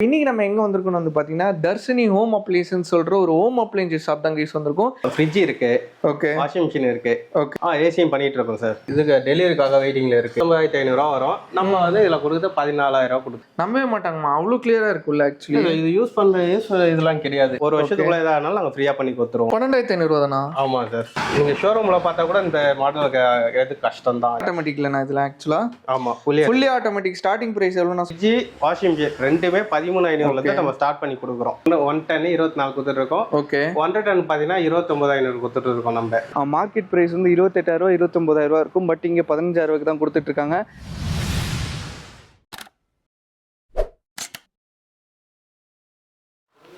இன்னைக்கு நம்ம எங்க வந்திருக்கோம் வந்து பாத்தீங்கன்னா தர்ஷினி ஹோம் அப்ளையன்ஸ் சொல்ற ஒரு ஹோம் அப்ளையன்ஸ் ஷாப் தான் கைஸ் வந்திருக்கோம். ஃப்ரிட்ஜ் இருக்கு, ஓகே, வாஷிங் மிஷின் இருக்கு, ஓகே, ஏசியும் பண்ணிட்டு இருக்கோம் சார். இதுக்கு டெலிவரிக்காக வெயிட்டிங்ல இருக்கு. 9500 ரூபா வரும். நம்ம வந்து இதுல கொடுத்து 14000 ரூபா கொடுத்து நம்பவே மாட்டாங்கம்மா, அவ்வளவு கிளியரா இருக்குல்ல. ஆக்சுவலி இது யூஸ் இதெல்லாம் கிடையாது. ஒரு வருஷத்துக்குள்ள எதானாலும் நாங்க ஃப்ரீயா பண்ணி கொடுத்துருவோம். 12500 ரூபா தானா? ஆமா சார். நீங்க ஷோரூம்ல பார்த்தா கூட இந்த மாடலுக்கு எது கஷ்டம் தான். ஆட்டோமேட்டிக்ல இதுல ஆக்சுவலா ஆமா, ஃபுல்லி ஆட்டோமேட்டிக். ஸ்டார்டிங் பிரைஸ் எவ்வளவுனா? ஃப்ரிட்ஜ், வாஷிங் மிஷின் ரெண்டுமே 13500ல இருந்து நம்ம ஸ்டார்ட் பண்ணி கொடுக்குறோம். 110 24 கொடுத்துட்டு இருக்கோம். ஓகே, 110 பாத்தீங்கன்னா 29500 கொடுத்துட்டு இருக்கோம். நம்ம மார்க்கெட் பிரைஸ் வந்து 28000 ரூபா 29000 ரூபா இருக்கும். பட் இங்க 15000 ரூபாய்க்கு தான் கொடுத்துட்டு இருக்காங்க.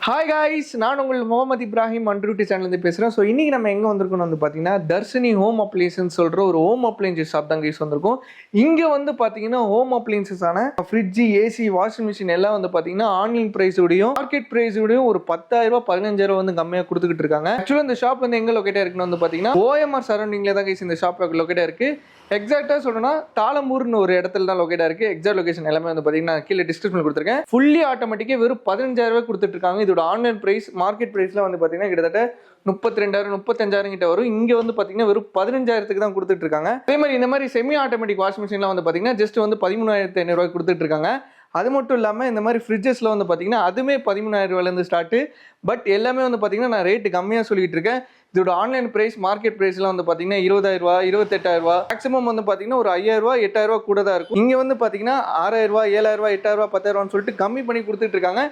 ஹாய் காய்ஸ், நான் உங்கள் முகமது இப்ராஹிம் அன்ட்ரூட்டி சேனல்லேருந்து பேசுகிறேன். ஸோ இன்றைக்கி நம்ம எங்கே வந்திருக்கோம் வந்து பார்த்தீங்கன்னா தர்ஷினி ஹோம் அப்ளையன்ஸ் சொல்கிற ஒரு ஹோம் அப்ளையன்ஸ் ஷாப் தான் கைஸ் வந்திருக்கோம். இங்கே வந்து பார்த்தீங்கன்னா ஹோம் அப்ளையன்ஸான ஃப்ரிட்ஜ், ஏசி, வாஷிங் மிஷின் எல்லாம் வந்து பார்த்தீங்கன்னா ஆன்லைன் ப்ரைஸோடையும் மார்க்கெட் ப்ரைஸோடையும் ஒரு 10000 15000 வந்து கம்மியாக கொடுத்துக்கிட்டு இருக்காங்க. ஆக்சுவலாக இந்த ஷாப் வந்து எங்கே லொக்கேட்டாக இருக்குன்னு வந்து பார்த்தீங்கன்னா OMR சரௌண்டிங்கில் தான் கைஸ் இந்த ஷாப் லொக்கேட்டாக இருக்குது. எக்ஸாக்டாக சொல்லணும்னா தாளம்பூர்னு ஒரு இடத்துல தான் லொக்கேட்டாக இருக்குது. எக்ஸாக்ட் லொகேஷன் எல்லாமே வந்து பார்த்தீங்கன்னா கீழே டிஸ்கிரிப்ஷன் கொடுத்துருக்கேன். ஃபுல்லி ஆட்டோமேட்டிக்காக வெறும் 15000 ரூபாய் கொடுத்துட்டு இருக்காங்க. இதோட ஆன்லைன் பிரைஸ் மார்க்கெட் பிரைஸ்லாம் வந்து பார்த்தீங்கன்னா கிட்டத்தட்ட 32000 35000 கிட்ட வரும். இங்கே வந்து பார்த்தீங்கன்னா வெறும் 15000க்கு தான் கொடுத்துட்டு இருக்காங்க. அதே மாதிரி இந்த மாதிரி செமி ஆட்டோமேட்டிக் வாஷிங் மிஷின்லாம் வந்து பார்த்தீங்கன்னா ஜஸ்ட் வந்து 13500 ரூபாய் கொடுத்துட்டு இருக்காங்க. அது மட்டும் இல்லாமல் இந்த மாதிரி ஃப்ரிட்ஜஸில் வந்து பார்த்தீங்கன்னா அதுவுமே 13000 ரூபாயிலேருந்து ஸ்டார்ட்டு. பட் எல்லாமே வந்து பார்த்தீங்கன்னா நான் ரேட்டு கம்மியாக சொல்லிட்டு இருக்கேன். இதோட ஆன்லைன் பிரைஸ் மார்க்கெட் பிரைஸ்லாம் வந்து பார்த்தீங்கன்னா 20000 ரூபா 28000 ரூபா மேக்ஸிமம் வந்து பார்த்தீங்கன்னா ஒரு 5000 ரூபா 8000 ரூபா கூட தான் இருக்கும். இங்கே வந்து பார்த்தீங்கன்னா 6000 ரூபா 7000 ரூபா 8000 ரூபா 10000 ரூபான்னு சொல்லிட்டு கம்மி பண்ணி கொடுத்துட்டு இருக்காங்க.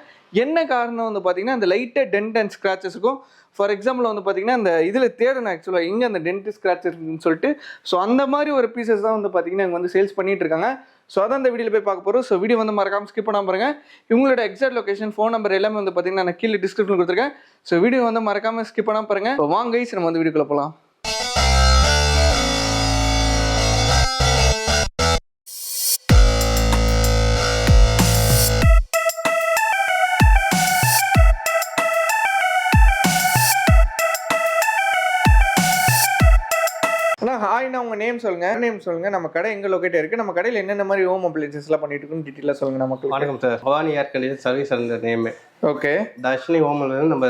என்ன காரணம் வந்து பார்த்தீங்கன்னா அந்த லைட்டாக டென்ட் அண்ட் ஸ்க்ராச்சஸுக்கும், ஃபார் எக்ஸாம்பிள் வந்து பார்த்தீங்கன்னா அந்த இதில் தேடணும் ஆக்சுவலாக எங்கே அந்த டென்ட் ஸ்க்ராச்சஸ் இருக்குன்னு சொல்லிட்டு. ஸோ அந்த மாதிரி ஒரு பீசஸ் தான் வந்து பார்த்தீங்கன்னா இங்கே வந்து சேல்ஸ் பண்ணிட்டு இருக்காங்க. ஸோ அதான் இந்த வீடியோவில் போய் பார்க்க போகிறோம். ஸோ வீடியோ வந்து மறக்காமல் ஸ்கிப் பண்ணாமல் பாருங்க. இவங்களோட எக்ஸாக்ட் லொகேஷன், ஃபோன் நம்பர் எல்லாமே வந்து பார்த்தீங்கன்னா நான் கீழே டிஸ்கிரிப்ஷன் கொடுத்துருக்கேன். ஸோ வீடியோ வந்து மறக்காமல் ஸ்கிப் பண்ணாமல் பாருங்க. இப்போ வாங்க கைஸ், நம்ம வந்து வீடியோக்குள்ள போகலாம். ஹாய்ண்ணா, உங்கள் நேம் சொல்லுங்கள். நம்ம கடை எங்கே லொக்கேட் இருக்குது, நம்ம கடையில் என்னென்ன மாதிரி ஹோம் அப்ளையன்சஸ்லாம் பண்ணிட்டு இருக்குன்னு டீட்டெயிலாக சொல்லுங்கள் நமக்கு. வணக்கம் sir. Bhavani air condition service அந்த நேம். ஓகே, தர்ஷினி ஹோம்ல நம்ம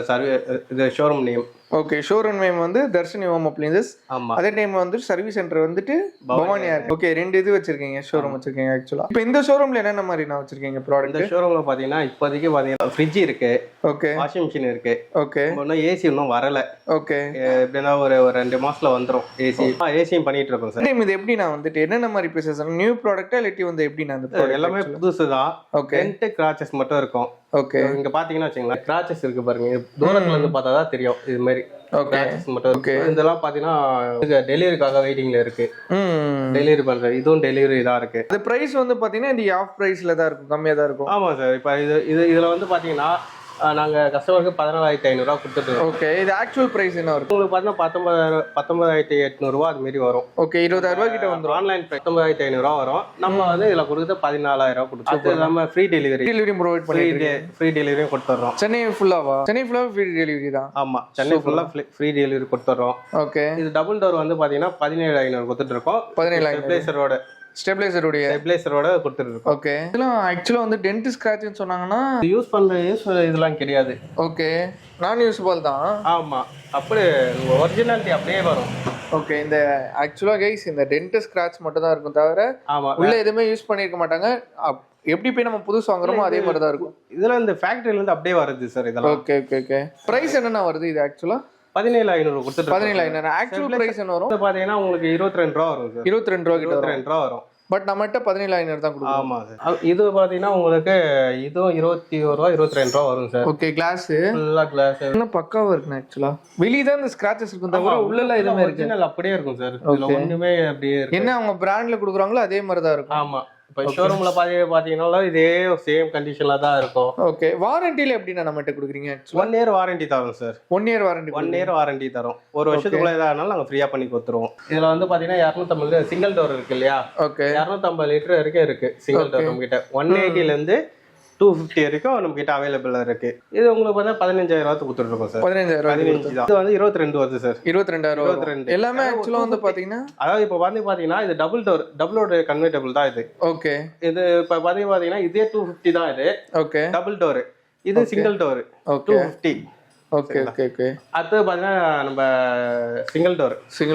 இது showroom name. Okay, showroom name வந்து தர்ஷினி ஹோம் அப்ளையன்சஸ். ஆமா, அதே நேம் வந்து சர்வீஸ் சென்டர் வந்துட்டு பவானி ஏர். ஓகே, ரெண்டு இது வச்சிருக்கீங்க, ஷோரூம் வச்சிருக்கீங்க. ஆக்சுவலா இப்போ இந்த ஷோரூம்ல என்னென்ன மாதிரி நான் வச்சிருக்கீங்க ப்ராடக்ட்? இந்த ஷோரூம்ல பாத்தீங்கன்னா இப்போதைக்கு பாத்தீங்கன்னா ஃப்ரிட்ஜ் இருக்கு, ஓகே, வாஷிங் மிஷின் இருக்கு, ஓகே, இன்னும் ஏசி இன்னும் வரல. ஓகே, எப்படின்னா ஒரு 2 மாசத்துல வந்துரும் ஏசியும் பண்ணிட்டு இருக்கோம் சார். இது எப்படி நான் வந்துட்டு என்னென்ன மாதிரி பீசஸ் நியூ ப்ராடக்ட்டா இல்லாட்டி வந்து எப்படி நான் அந்த எல்லாமே புதுசுதான். ஓகே, கிராச்சஸ் மட்டும் இருக்கும். ஓகே, இங்க பாத்தீங்கன்னா வச்சுங்களேன், கிராச்சஸ் இருக்கு பாருங்க. தூரத்துல இருந்து பார்த்தா தான் தெரியும் இது மாதிரி. ஓகே, மட்டும் இருக்கு. இதெல்லாம் பாத்தீங்கன்னா டெலிவரிக்காக வெயிட்டிங்ல இருக்கு. டெலிவரி பண்றது இதுவும் டெலிவரி தான் இருக்கு. இந்த பிரைஸ் வந்து பாத்தீங்கன்னா இந்த ஆஃப் பிரைஸ்ல தான் இருக்கும், கம்மியா தான் இருக்கும். ஆமா சார். இப்போ இதுல வந்து பாத்தீங்கன்னா நாங்க கஸ்டமருக்கு 14500 ரூபா கொடுத்துட்டு இருக்கோம். ஓகே, இது ஆக்சுவல் பிரைஸ் என்ன வரும்? உங்களுக்கு பாத்தீங்கன்னா 19800 ரூபா அது மாதிரி வரும். ஓகே, 20000 ரூபாய் கிட்ட வந்துரும். ஆன்லைன் பிரைஸ் 19500 ரூபா வரும். நம்ம வந்து இதுல கொடுத்து 14000 ரூபா கொடுத்து அது நம்ம ஃப்ரீ டெலிவரி ப்ரொவைட் பண்ணிட்டு ஃப்ரீ டெலிவரியும் கொடுத்துறோம். சென்னை ஃபுல்லாவா ஃப்ரீ டெலிவரி தான். ஆமா, சென்னை ஃபுல்லா ஃப்ரீ டெலிவரி கொடுத்துறோம். ஓகே, இது டபுள் டோர் வந்து பாத்தீங்கன்னா 17500 கொடுத்துட்டு இருக்கோம். 17500 ஸ்டெபிலைசரோட கொடுத்துருக்கோம். ஓகே, இதெல்லாம் ஆக்சுவலா வந்து டென்ட் ஸ்கிராட்ச்னு சொன்னாங்கன்னா யூஸ் இதெல்லாம் கிடையாது. ஓகே, நான் யூஸ்ஃபுல் தான். ஆமா, அப்படியே ஒரிஜினாலிட்டி அப்படியே வரும். ஓகே, இந்த ஆக்சுவலா கைஸ் இந்த டென்ட் ஸ்கிராட்ச் மட்டும் தான் இருக்கும் தவிர உள்ள எதுவுமே யூஸ் பண்ணிருக்க மாட்டாங்க. எப்படி போய் நம்ம புதுசு வாங்குறோமோ அதே மாதிரி தான் இருக்கும். இதெல்லாம் இந்த ஃபேக்டரியில இருந்து அப்படியே வருது சார் இதெல்லாம். ஓகே ஓகே ஓகே, பிரைஸ் என்னென்ன வருது இது ஆக்சுவலா? 17500 கொடுத்துட்டு 17500. ஆக்சுவல் பிரைஸ் என்ன வரும்? பாத்தீங்கன்னா உங்களுக்கு 22 ரூபா வரும் சார். 22 ரூபா கிட்ட 22 ரூபா வரும். பட் நம்மகிட்ட 17500 தான் கொடுக்கும். ஆமா சார். இது பாத்தீங்கன்னா உங்களுக்கு இதுவும் 21 ரூபா 22 ரூபா வரும் சார். ஓகே, கிளாஸ் ஃபுல்லா கிளாஸ் என்ன பக்காவா இருக்கு ஆக்சுவலா. வெளிய தான் இந்த ஸ்கிராச்சஸ் இருக்கும் தவிர உள்ள எல்லாம் எதுவுமே இருக்கு. ஒரிஜினல் அப்படியே இருக்கும் சார். இதுல ஒண்ணுமே அப்படியே இருக்கு. என்ன அவங்க பிராண்ட்ல கொடுக்குறாங்களோ அதே மாதிரி தான் இருக்கும். ஆமா, இப்போ ஷோரூம்ல பாத்தீங்கன்னா இதே சேம் கண்டிஷன்ல தான் இருக்கும். ஓகே, வாரண்டில எப்படின்னா நம்மகிட்ட கொடுக்குறீங்க? 1 இயர் வாரண்டி தரோம் sir. 1 year warranty. 1 year warranty தரோம். ஒரு வருஷத்துக்குள்ள ஏதானாலும் நாங்க ஃப்ரீயா பண்ணி கொடுத்துருவோம். இதுல வந்து பாத்தீங்கன்னா 250 சிங்கிள் டோர் இருக்கு இல்லையா? ஓகே, 250 லிட்டர் வரைக்கும் இருக்கு சிங்கிள் டோர் நம்ம கிட்ட. 180ல இருந்து 250 வரைக்கும் நம்ம கிட்ட அவைலபிள் இருக்கு. இது உங்களுக்கு பார்த்தா 15,000 கொடுத்துட்டு இருக்கோம் சார். 15,000 15 தான். இது வந்து 22 வருது சார். 22,000 22 எல்லாமே ஆக்சுவலா வந்து பாத்தீங்கன்னா, அதாவது இப்போ பாத்தீங்கன்னா இது டபுள் கன்வெர்டபிள் தான் இது. ஓகே. இது இப்போ பாத்தீங்கன்னா இதே 250 தான் இது. ஓகே. Double door. இது single door. 250. Okay okay okay. அடுத்து பாத்தீங்கன்னா நம்ம சிங்கிள்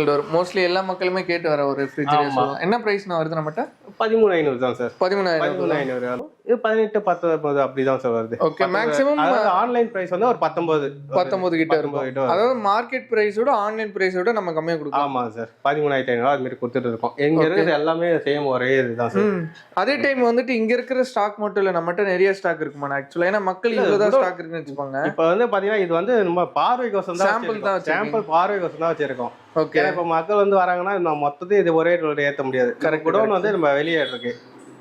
டோர் மோஸ்ட்லி எல்லா மக்களுமே கேட்டு வர ஒரு ஃப்ரிட்ஜ். என்ன பிரைஸ்னா வருது நம்மட்ட? 13,500 தான் சார். 13,500. இது 18, 19 அப்படிதான் சார் வருது. ஓகே. மேக்ஸிமம் ஆன்லைன் பிரைஸ் வந்து ஒரு 19 கிட்ட இருக்கும். அதாவது மார்க்கெட் பிரைஸோட ஆன்லைன் பிரைஸோட நம்ம கம்மியா கொடுக்கலாம். ஆமா சார். 13,500 அது மாதிரி கொடுத்துட்டு இருக்கோம். எங்க இருக்குது எல்லாமே சேம் ஒரே இதுதான் சார். அதே டைம் வந்துட்டு இங்க இருக்கிற ஸ்டாக் மட்டும் இல்ல, நம்மகிட்ட நிறைய ஸ்டாக் இருக்குமா ஆக்சுவலா? ஏன்னா மக்கள் இவ்வளவுதான் ஸ்டாக் இருக்குன்னு வச்சுப்பாங்க. இப்போ வந்து பாத்தீங்கன்னா இது வந்து நம்ம பார்வைக்கோசம் தான் சாம்பிள் பார்வைக்கோசம் தான் வச்சிருக்கோம். ஓகே. இப்போ மக்கள் வந்து வராங்கன்னா நம்ம மொத்தத்தை இது ஒரே ரேட்ல ஏத்த முடியாது. குடோன் வந்து நம்ம வெளியே இருக்கு.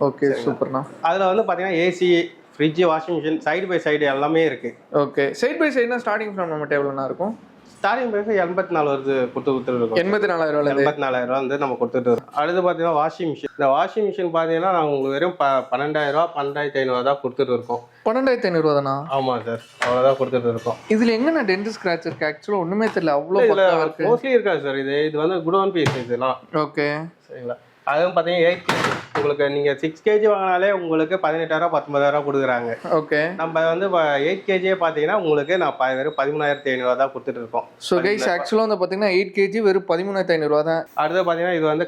ஓகே, சூப்பர்ண்ணா. அதுல வந்து பாத்தீங்கன்னா AC, fridge, washing machine side by side எல்லாமே இருக்கு. ஓகே. சைடு பை சைடுனா ஸ்டார்டிங் ஃப்ரம் நம்மகிட்ட எவ்வளவுனா இருக்கும்? ஸ்டார்டிங் பிரைஸ் 84 வருது கொடுத்துட்டு இருக்கோம். 84,000 வந்து நம்ம கொடுத்துட்டு இருக்கோம். அடுத்து பாத்தீங்கன்னா வாஷிங் மிஷின். இந்த வாஷிங் மிஷின் பாத்தீங்கன்னா நான் உங்களுக்கு வெறும் 12,000 12,500 தான் கொடுத்துட்டு இருக்கோம். 12,500 தானா? ஆமா சார், அவ்வளவுதான் கொடுத்துட்டு இருக்கோம். இதுல எங்கண்ணா டென்ட் ஸ்கிராட்ச் இருக்கு? ஆக்சுவலா ஒண்ணுமே தெரியல, அவ்வளவு பக்கா இருக்கு. மோஸ்ட்லி இருக்காது சார். இது வந்து குடோன் பீஸ் இதெல்லாம். ஓகே, சரிங்களா. அதுவும் பாத்தீங்கன்னா 8 kg உங்களுக்கு நீங்க 6 kg வாங்கினாலே உங்களுக்கு 18,000 19,000 கொடுக்குறாங்க. ஓகே. நம்ம வந்து 8 kg பாத்தீங்கன்னா உங்களுக்கு நான் வெறும் 13,500 தான் கொடுத்துட்டு இருக்கோம். ஸோ கைஸ் ஆக்சுவலாக வந்து பார்த்தீங்கன்னா 8 kg வெறும் 13,500 தான். அடுத்து பார்த்தீங்கன்னா இது வந்து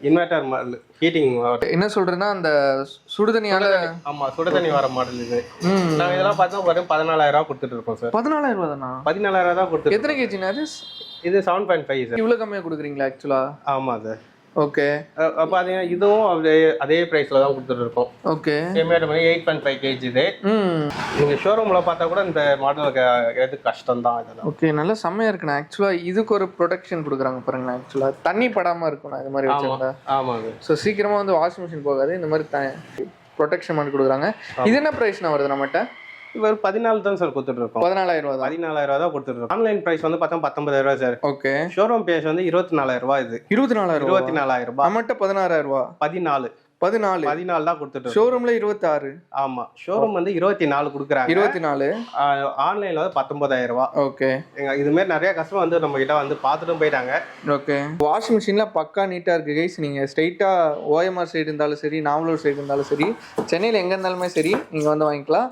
இன்வெர்டர் மாடல், ஹீட்டிங். என்ன சொல்றேன்னா அந்த சுடுதண்ணியால, ஆமா சுடுதண்ணி வர மாடல் இது. நாங்கள் இதெல்லாம் பார்த்தா வெறும் 14,000 கொடுத்துட்டு இருக்கோம் சார். 14,000 தானா? 14,000 தான் கொடுத்துருக்கோம். எத்தனை கேஜினா இது? 7.5 சார். இவ்வளோ கம்மியாக கொடுக்குறீங்களா ஆக்சுவலா? ஆமா சார். ஓகே. பாத்தீங்கன்னா இதுவும் அதே பிரைஸ்ல தான் கொடுத்துட்டு இருக்கோம். ஓகே. 8.5 kg இது. நீங்க ஷோரூம்ல பார்த்தா கூட இந்த மாடலுக்கு எது கஷ்டம் தான் இதெல்லாம். ஓகே, நல்லா செம்மையா இருக்குண்ணா. ஆக்சுவலா இதுக்கு ஒரு ப்ரொடெக்ஷன் கொடுக்குறாங்க பாருங்க. ஆக்சுவலா தண்ணி படாம இருக்குண்ணா இது மாதிரி வச்சிருந்தா. ஆமாங்க. ஸோ சீக்கிரமா வந்து வாஷிங் மிஷின் போகாது, இந்த மாதிரி ப்ரொடெக்ஷன் பண்ணி கொடுக்குறாங்க. இது என்ன பிரைஸ்னா வருது நம்மகிட்ட? இவர் 14 தான் சார் கொடுத்துட்டு இருக்கோம். 14,000 தான். 14,000 தான் கொடுத்துட்டு இருக்கோம். ஆன்லைன் பிரைஸ் வந்து பார்த்தா 19,000 சார். ஓகே. ஷோரூம் பிரைஸ் வந்து 24,000 இது. 24,000. நம்மகிட்ட 16,000. 14 தான் கொடுத்துட்டு. ஷோரூம்ல 26. ஆமா, ஷோரூம் வந்து 24 கொடுக்குறாங்க. 24. ஆன்லைன்ல வந்து 19,000. ஓகே. இது மாதிரி நிறைய கஸ்டமர் வந்து நம்ம கிட்ட வந்து பார்த்துட்டும் போயிட்டாங்க. ஓகே. வாஷிங் மிஷின்ல பக்கா நீட்டா இருக்கு கைஸ். நீங்க ஸ்ட்ரைட்டா ஓஎம்ஆர் சைடு இருந்தாலும் சரி, நாவலூர் சைடு இருந்தாலும் சரி, சென்னையில எங்க இருந்தாலுமே சரி நீங்க வந்து வாங்கிக்கலாம்.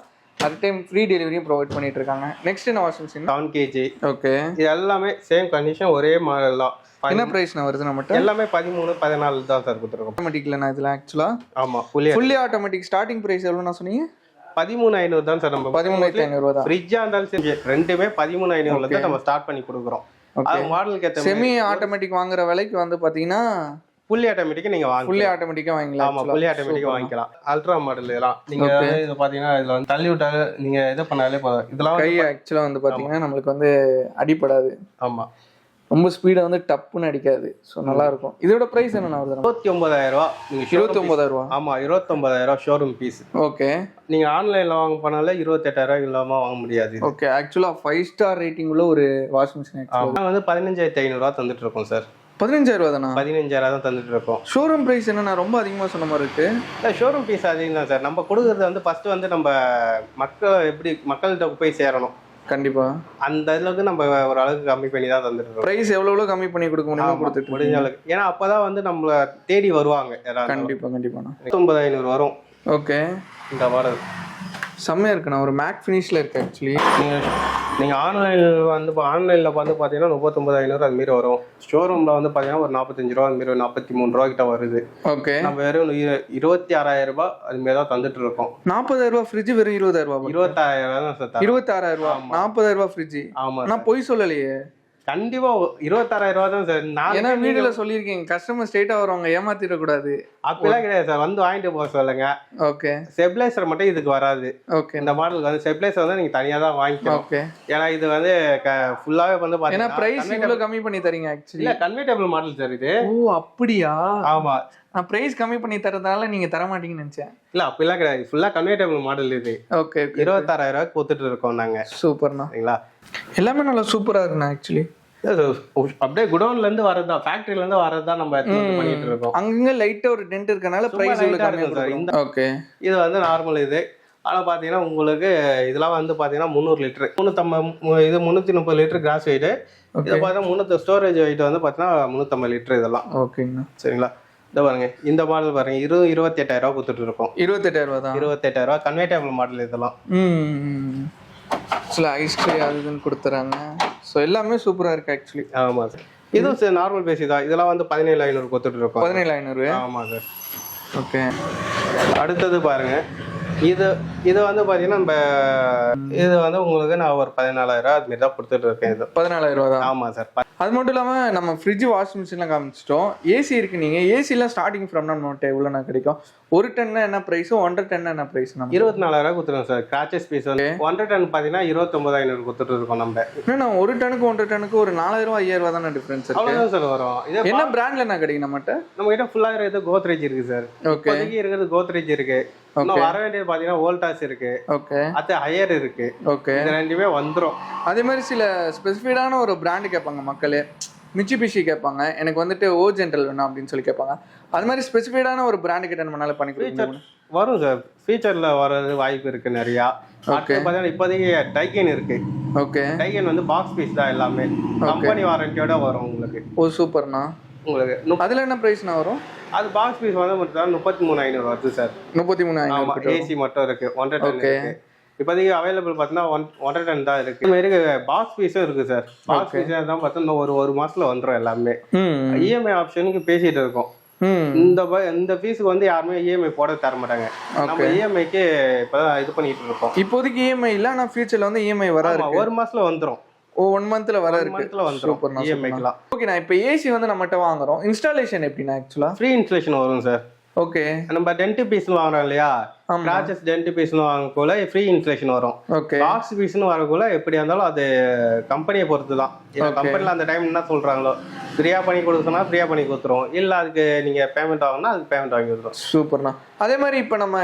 அட் டைம் ஃப்ரீ டெலிவரியும் ப்ரொவைட் பண்ணிட்டு இருக்காங்க. நெக்ஸ்ட் என்ன வாஷிங் மிஷின்? 7 kg. ஓகே. இது எல்லாமே சேம் கண்டிஷன், ஒரே மாடல் தான். என்ன பிரைஸ்னா வருது நம்மகிட்ட? எல்லாமே 13, 14 தான் சார் கொடுத்துருக்கோம். ஆட்டோமேட்டிக்ல நான் இதுல ஆக்சுவலா. ஆமா, ஃபுல்லி ஆட்டோமேட்டிக். ஸ்டார்டிங் பிரைஸ் எவ்வளவு நான் சொன்னீங்க? 13,500 தான் சார். நம்ம 13,500 தான். ஃப்ரிட்ஜா இருந்தாலும் சரி ரெண்டுமே 13,500ல இருந்து நம்ம ஸ்டார்ட் பண்ணி கொடுக்குறோம். அது மாடலுக்கு ஏத்த செமி ஆட்டோமேட்டிக் வாங்குற விலைக்கு வந்து பாத்தீங்கன்னா ஃபுல்லி ஆட்டோமேட்டிக் நீங்க வாங்கலாம். ஃபுல்லி ஆட்டோமேட்டிக்கா வாங்கலாம். ஆமா, ஃபுல்லி ஆட்டோமேட்டிக் வாங்கிக்கலாம். அல்ட்ரா மாடல் எல்லாம் நீங்க இது பாத்தீங்கன்னா இதுல வந்து தள்ளி விட்டாலே நீங்க இத பண்ணாலே போதும். இதெல்லாம் கை ஆக்சுவலா வந்து பாத்தீங்கன்னா நமக்கு வந்து அடிபடாது. ஆமா, ரொம்ப ஸ்பீடா வந்து டப்புன்னு அடிக்காது. சோ நல்லா இருக்கும். இதோட பிரைஸ் என்ன வருது? 29,000. நீங்க 29,000. ஆமா, 29,000 ஷோரூம் பீஸ். ஓகே. நீங்க ஆன்லைன்ல வாங்க போனாலே 28,000 இல்லாம வாங்க முடியாது. ஓகே. ஆக்சுவலா 5 ஸ்டார் ரேட்டிங் உள்ள ஒரு வாஷிங் மிஷின். நாங்க வந்து 15,500 தந்துட்டு இருக்கோம் சார். 15,000 தானா? 15,000 தான் தந்துட்டு இருக்கோம். ஷோரூம் பிரைஸ் என்னன்னா ரொம்ப அதிகமா சொன்ன மாதிரி இருக்கு. ஷோரூம் பீஸ் அதிகம் தான் சார். நம்ம கொடுக்கறது வந்து ஃபர்ஸ்ட் வந்து நம்ம மக்கள்கிட்ட போய் சேரணும். கண்டிப்பா. அந்த அளவுக்கு நம்ம ஒரு அளவுக்கு கம்மி பண்ணி தான் தந்துட்டு இருக்கோம். பிரைஸ் எவ்வளவு கம்மி பண்ணி கொடுக்க முடியுமோ கொடுத்துட்டு முடிஞ்ச அளவுக்கு. ஏன்னா அப்பதான் வந்து நம்மள தேடி வருவாங்க யாராவது. கண்டிப்பா கண்டிப்பா. 19,500 வரும். ஓகே. இந்த மாடல் செம்மையா இருக்குண்ணா. ஒரு மேட் ஃபினிஷ்ல இருக்கு ஆக்சுவலி. நீங்க ஆன்லைன்ல வந்து பாத்தீங்கன்னா 39,500 அது மாதிரி வரும். ஷோரூம்ல வந்து பாத்தீங்கன்னா ஒரு 45 ரூபா, அது மாதிரி 43 ரூபா கிட்ட வருது. ஓகே. நம்ம வெறும் 26,000 ரூபாய் அது மாதிரி தான் தந்துட்டு இருக்கோம். 40,000 ரூபாய் ஃப்ரிட்ஜ் வெறும் 20,000 ரூபாய். 26,000 தான் சார். 26,000 ரூபாய். 40,000 ரூபாய் ஃப்ரிட்ஜ். ஆமா, நான் பொய் சொல்லலையே. கண்டிப்பா 26,000 தான் சார். ஏன்னா வீடியோல சொல்லியிருக்கீங்க கஸ்டமர் ஸ்ட்ரைட்டா வருவாங்க, ஏமாத்திட கூடாது. அப்படிலாம் கிடையாது சார். வந்து வாங்கிட்டு போக சொல்லுங்க. ஓகே. ஸ்டெபிலைசர் மட்டும் இதுக்கு வராது. ஓகே. இந்த மாடலுக்கு வந்து ஸ்டெபிலைசர் வந்து நீங்க தனியா தான் வாங்கிக்கணும். ஓகே. ஏன்னா இது வந்து ஃபுல்லாவே வந்து பாத்தீங்கன்னா ஏன்னா பிரைஸ் இவ்வளவு கம்மி பண்ணி தரீங்க ஆக்சுவலி. இல்ல கன்வெர்ட்டபிள் மாடல் சார் இது. ஓ அப்படியா? ஆமா, நான் பிரைஸ் கம்மி பண்ணி தரதால நீங்க தர மாட்டீங்கன்னு நினைச்சேன். இல்ல அப்படிலாம் கிடையாது. ஃபுல்லா கன்வெர்ட்டபிள் மாடல் இது. ஓகே. 26,000 கொடுத்துட்டு இருக்கோம் நாங்க. சூப்பர்ண்ணா. சரிங்களா? எல்லாமே நல்லா சூப்பரா இருக்குண்ணா ஆக்சுவலி. அப்படியே குடோன்ல இருந்து வரதா, ஃபேக்டரியில இருந்து வரதா நம்ம பண்ணிட்டு இருக்கோம். அங்கங்க லைட்டா ஒரு டென்ட் இருக்கனால பிரைஸ் இவ்வளவு கம்மியா இருக்கு. ஓகே. இது வந்து நார்மல். இது ஆனால் பார்த்தீங்கன்னா உங்களுக்கு இதெல்லாம் வந்து பார்த்தீங்கன்னா 300 லிட்டரு 330 லிட்டர் கிராஸ் வெயிட்டு. இதை பார்த்தா ஸ்டோரேஜ் வெயிட் வந்து பார்த்தீங்கன்னா 350 லிட்டர் இதெல்லாம். ஓகேங்கண்ணா. சரிங்களா? இதை பாருங்க, இந்த மாடல் பாருங்க 28,000 கொடுத்துட்டு இருக்கோம். 28,000 தான். 28,000 கன்வெர்டபிள் மாடல் இதெல்லாம். ஆக்சுவலி ஐஸ்கிரீம் அது இதுன்னு கொடுத்துறாங்க. ஸோ எல்லாமே சூப்பராக இருக்குது ஆக்சுவலி. ஆமாம் சார். இதுவும் சார் நார்மல் பேசி தான். இதெல்லாம் வந்து 17,500 கொடுத்துட்டு இருக்கோம். 17,500. ஆமாம் சார். ஓகே. அடுத்தது பாருங்க, இது வந்து பார்த்தீங்கன்னா நம்ம இது வந்து உங்களுக்கு நான் ஒரு 14,000 அதுமாரி தான் கொடுத்துட்டு இருக்கேன். இது 14,000 தான். ஆமாம் சார். அது மட்டும் இல்லாமல் நம்ம ஃப்ரிட்ஜ் வாஷிங் மிஷின்லாம் காமிச்சிட்டோம். ஏசி இருக்கு. நீங்கள் ஏசிலாம் ஸ்டார்டிங் ஃப்ரம் நம்மகிட்ட எவ்வளோண்ணா கிடைக்கும்? 1 டன்னா என்ன ப்ரைஸும் 1.5 டன்னா என்ன ப்ரைஸ்? நம்ம 24,000 கொடுத்துருவோம் சார். கிராச்சஸ் பீஸ் வந்து 1 டன் பார்த்தீங்கன்னா 29,500 கொடுத்துட்டு இருக்கோம் நம்ம. ஏன்னா 1 டனுக்கு 1.5 டனுக்கு ஒரு 4,000 5,000 தானே டிஃபரன்ஸ் இருக்கு. அவ்வளோதான் சார் வரும். இது என்ன பிராண்ட்ல என்ன கிடைக்கும் நம்மகிட்ட? நம்ம கிட்ட ஃபுல்லாக இருக்கிறது கோத்ரேஜ் இருக்கு சார். ஓகே. இப்போதைக்கு இருக்கிறது கோத்ரேஜ் இருக்கு. இன்னும் வர வேண்டியது பார்த்தீங்கன்னா வோல்டாஸ் இருக்கு. ஓகே. அது ஹையர் இருக்கு. ஓகே. இது ரெண்டுமே வந்துடும். அதே மாதிரி சில ஸ்பெசிஃபைடான ஒரு பிராண்டு கேட்பாங்க மக்களே. மிச்சிபிஷி கேட்பாங்க, எனக்கு வந்துட்டு ஓ ஜென்ரல் வேணும் அப்படின்னு சொல்லி கேட்பாங்க. அது மாதிரி ஸ்பெசிஃபைடான ஒரு பிராண்டு கிட்ட நம்மளால பண்ணி கொடுக்க வரும் சார். ஃபியூச்சர்ல வர்றது வாய்ப்பு இருக்கு நிறையா. பார்த்தீங்கன்னா இப்போதைக்கு டைகன் இருக்கு. ஓகே. டைகன் வந்து பாக்ஸ் பீஸ் தான் எல்லாமே. கம்பெனி வாரண்டியோட வரும் உங்களுக்கு. ஓ சூப்பர்ண்ணா. உங்களுக்கு அதுல என்ன பிரைஸ்னா வரும்? அது பாக்ஸ் பீஸ் வந்து மட்டும் 33,500 வருது சார். 33,500. ஏசி மட்டும் இருக்கு. 1.5 டன் இருக்கு. இப்போதைக்கு அவைலபிள் பார்த்தீங்கன்னா 1.5 டன் தான் இருக்கு. இது மாதிரி பாக்ஸ் பீஸும் இருக்கு சார். பாக்ஸ் பீஸ் தான் பார்த்தா ஒரு மாசத்துல வந்துடும் எல்லாமே. இஎம்ஐ ஆப்ஷனுக்கு பேசிட்டு இருக்கோம். இந்த ஃபீஸுக்கு வந்து யாருமே இஎம்ஐ போட தர மாட்டாங்க. நம்ம இஎம்ஐக்கு இப்பதான் இது பண்ணிட்டு இருக்கோம். இப்போதைக்கு இஎம்ஐ இல்ல, ஆனா ஃபியூச்சர்ல வந்து இஎம்ஐ வராது. ஒரு மாசத்துல வந்துடும். 1 மந்த்ல வர இருக்கு. சூப்பர். இஎம்ஐக்கலாம். ஓகே. நான் இப்போ ஏசி வந்து நம்மகிட்ட வாங்குறோம். இன்ஸ்டாலேஷன் எப்படின்னா ஆக்சுவலா ஃப்ரீ இன்ஸ்டாலேஷன் வரும் சார். ஓகே. நம்ம டென்ட் பீஸ்னு வாங்குறோம் இல்லையா, கிராச்சஸ் டென்ட் பீஸ்னு வாங்கக்குள்ள ஃப்ரீ இன்ஸ்டாலேஷன் வரும். ஓகே. பாக்ஸ் பீஸ்னு வரக்குள்ள எப்படியா இருந்தாலும் அது கம்பெனியை பொறுத்து தான். கம்பெனில அந்த டைம் என்ன சொல்றாங்களோ ஃப்ரீயா பண்ணி கொடுத்தோம்னா ஃப்ரீயா பண்ணி கொடுத்துருவோம். இல்ல அதுக்கு நீங்க பேமெண்ட் வாங்கினா அதுக்கு பேமெண்ட் வாங்கி கொடுத்துரும். சூப்பர்ண்ணா. அதே மாதிரி இப்போ நம்ம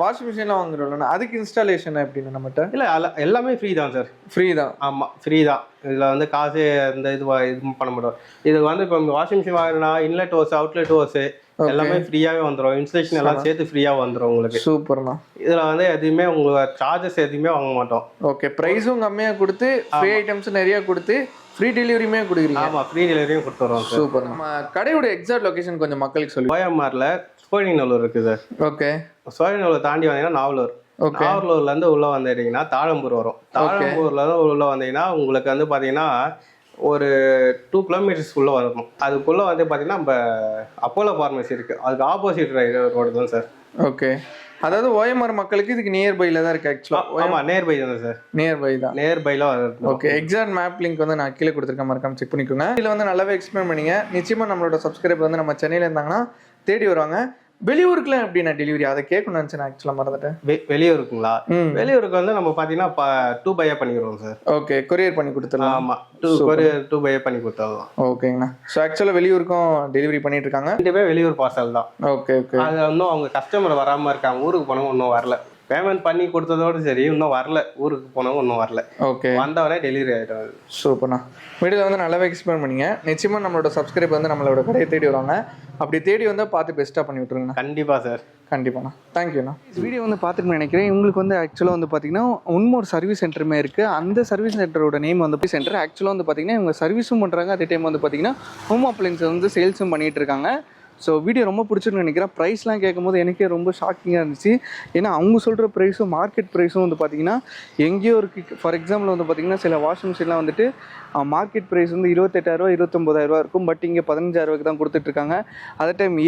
வாஷிங் மிஷின்லாம் வாங்குறோம்ல, அதுக்கு இன்ஸ்டாலேஷன் எப்படின்னு நம்மகிட்ட? இல்ல எல்லாமே ஃப்ரீ தான் சார். ஃப்ரீ தான். ஆமா ஃப்ரீ தான். இதுல வந்து காசு இந்த இது பண்ண மாட்டோம். இது வந்து இப்போ வாஷிங் மிஷின் வாங்கினா இன்லெட் ஹோஸ் அவுட்லெட் ஹோஸ் எல்லாமே ஃப்ரீயாவே வந்துடும். இன்ஸ்டலேஷன் எல்லாம் சேர்த்து ஃப்ரீயா வந்துடும் உங்களுக்கு. சூப்பர்ண்ணா. இதுல வந்து எதுவுமே உங்களுக்கு சார்ஜஸ் எதுவுமே வாங்க மாட்டோம். ஓகே. பிரைஸும் கம்மியா கொடுத்து ஃப்ரீ ஐட்டம்ஸ் நிறைய கொடுத்து ஃப்ரீ டெலிவரியுமே கொடுக்குறீங்க. ஆமா ஃப்ரீ டெலிவரியும் கொடுத்துறோம். சூப்பர். நம்ம கடையோட எக்ஸாக்ட் லொகேஷன் கொஞ்சம் மக்களுக்கு சொல்லி. கோயம்பேடுல சோழிநல்லூர் இருக்கு சார். ஓகே. சோழிநல்லூர் தாண்டி வந்தீங்கன்னா நாவலூர். நாவலூர்ல இருந்து உள்ள வந்துட்டீங்கன்னா தாழம்பூர் வரும். தாழம்பூர்ல இருந்து உள்ள வந்தீங்கன்னா உங்களுக்கு வந்து பாத்தீங்கன்னா ஒரு 2 கிலோமீட்டர்ஸ் உள்ள வரணும். அதுக்குள்ள வந்து பாத்தீங்கன்னா நம்ம அப்போலோ ஃபார்மசி இருக்கு. அதுக்கு ஆப்போசிட் ரோடு தான் சார். ஓகே. அதாவது ஓஎம்ஆர் மக்களுக்கு இதுக்கு நியர்பைல தான் இருக்கு ஆக்சுவலா. ஆமா நியர்பை தான் சார். நியர்பை தான். நியர்பைல வருது. ஓகே. எக்ஸாக்ட் மேப் லிங்க் வந்து நான் கீழே கொடுத்துருக்கேன், மறக்காம செக் பண்ணிக்கோங்க. இதுல வந்து நல்லாவே எக்ஸ்பிளைன் பண்ணீங்க. நிச்சயமா நம்மளோட சப்ஸ்கிரைபர் வந்து நம்ம சென்னையில இருந்தாங்கன்னா தேடி வருவாங்க. வெளியூருக்குலாம் எப்படின்னா டெலிவரி அதை கேட்கணும்னு நினைச்சேன் ஆக்சுவலா, மறந்துட்டேன். வெளியூருக்குங்களா? வெளியூருக்கு வந்து நம்ம பாத்தீங்கன்னா 2 பை பண்ணிக்கிறோம் சார். ஓகே. கொரியர் பண்ணி கொடுத்துடலாம். ஆமா 2 பை பண்ணி கொடுத்துடலாம். ஓகேங்கண்ணா. ஸோ ஆக்சுவலா வெளியூருக்கும் டெலிவரி பண்ணிட்டு இருக்காங்க. ரெண்டுமே வெளியூர் பார்சல் தான். ஓகே. ஓகே. அது இன்னும் அவங்க கஸ்டமர் வராம இருக்காங்க. ஊருக்கு போனவங்க இன்னும் வரல. பேமெண்ட் பண்ணி கொடுத்ததோடு சரி, இன்னும் வரல. ஊருக்கு போனவங்க இன்னும் வரல. ஓகே. வந்தவனே டெலிவரி ஆகிடும். சூப்பர்ண்ணா. வீடியோவில் வந்து நல்லாவே எக்ஸ்பிளைன் பண்ணீங்க. நிச்சயமாக நம்மளோட சப்ஸ்கிரைப் வந்து நம்மளோட கடையை தேடி வருவாங்க. அப்படி தேடி வந்தால் பார்த்து பெஸ்ட்டாக பண்ணி விட்ருங்க. கண்டிப்பாக சார். கண்டிப்பாண்ணா. தேங்க்யூண்ணா. வீடியோ வந்து பார்த்துட்டு நினைக்கிறேன். உங்களுக்கு வந்து ஆக்சுவலாக வந்து பார்த்தீங்கன்னா இன்னொரு சர்வீஸ் சென்டருமே இருக்குது. அந்த சர்வீஸ் சென்டரோட நேம் வந்து சென்டர். ஆக்சுவலாக வந்து பார்த்தீங்கன்னா இவங்க சர்வீஸும் பண்ணுறாங்க. அதே டைம் வந்து பார்த்தீங்கன்னா ஹோம் அப்ளையன்ஸ் வந்து சேல்ஸும் பண்ணிகிட்டு இருக்காங்க. ஸோ வீடியோ ரொம்ப பிடிச்சிருன்னு நினைக்கிறேன். ப்ரைஸ்லாம் கேட்கும்போது எனக்கே ரொம்ப ஷாக்கிங்காக இருந்துச்சு. ஏன்னா அவங்க சொல்கிற ப்ரைஸும் மார்க்கெட் ப்ரைஸும் வந்து பார்த்திங்கன்னா எங்கேயோ இருக்குது. ஃபார் எக்ஸாம்பிள் வந்து பார்த்திங்கன்னா சில வாஷிங் மிஷின்லாம் வந்துட்டு மார்க்கெட் ப்ரைஸ் வந்து 28,000 29,000 இருக்கும். பட் இங்கே 15,000 தான் கொடுத்துட்ருக்காங்க. அதே டைம்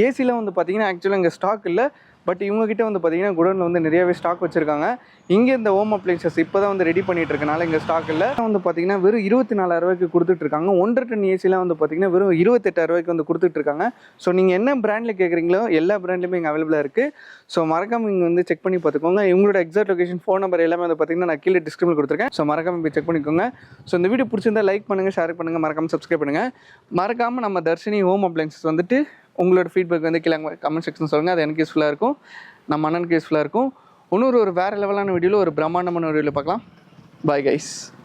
ஏசிலாம் வந்து பார்த்திங்கன்னா ஆக்சுவலாக இங்கே ஸ்டாக் இல்லை. பட் இவங்ககிட்ட வந்து பார்த்திங்கன்னா குடோனில் வந்து நிறையவே ஸ்டாக் வச்சுருக்காங்க. இங்கே இந்த ஹோம் அப்ளைன்சஸ் இப்போ தான் வந்து ரெடி பண்ணிட்டு இருக்கனால இங்கே ஸ்டாக் இல்லை. வந்து பார்த்திங்கன்னா வெறும் 24,000 கொடுத்துட்ருக்காங்க. 1.5 டன் ஏசிலாம் வந்து பார்த்திங்கன்னா வெறும் 28,000 வந்து கொடுத்துட்ருக்காங்க. ஸோ நீங்கள் என்ன பிராண்டில் கேட்குறீங்களோ எல்லா பிராண்ட்லையுமே இங்கே அவைலபிளாக இருக்குது. ஸோ மறக்காமல் இங்கே வந்து செக் பண்ணி பார்த்துக்கோங்க. இவங்களோட எக்ஸாக்ட் லொகேஷன், ஃபோன் நம்பர் எல்லாமே வந்து பார்த்திங்கன்னா நான் கீழே டிஸ்கிரிப்ஷனில் கொடுத்துருக்கேன். ஸோ மறக்காமல் போய் செக் பண்ணிக்கோங்க. ஸோ இந்த வீடியோ பிடிச்சிருந்தா லைக் பண்ணுங்கள், ஷேர் பண்ணுங்கள், மறக்காமல் சப்ஸ்கிரைப் பண்ணுங்கள். மறக்காமல் நம்ம தர்ஷினி ஹோம் அப்ளைன்சஸ் வந்துட்டு உங்களோட ஃபீட்பேக் வந்து கீழே கமெண்ட் செக்ஷன் சொல்லுங்கள். அது எனக்கு யூஸ்ஃபுல்லாக இருக்கும், நம்ம அண்ணனுக்கு யூஸ்ஃபுல்லாக இருக்கும். இன்னொரு வேறு லெவலான வீடியோவில் ஒரு பிரம்மாண்டமான வீடியோவில் பார்க்கலாம். Bye guys.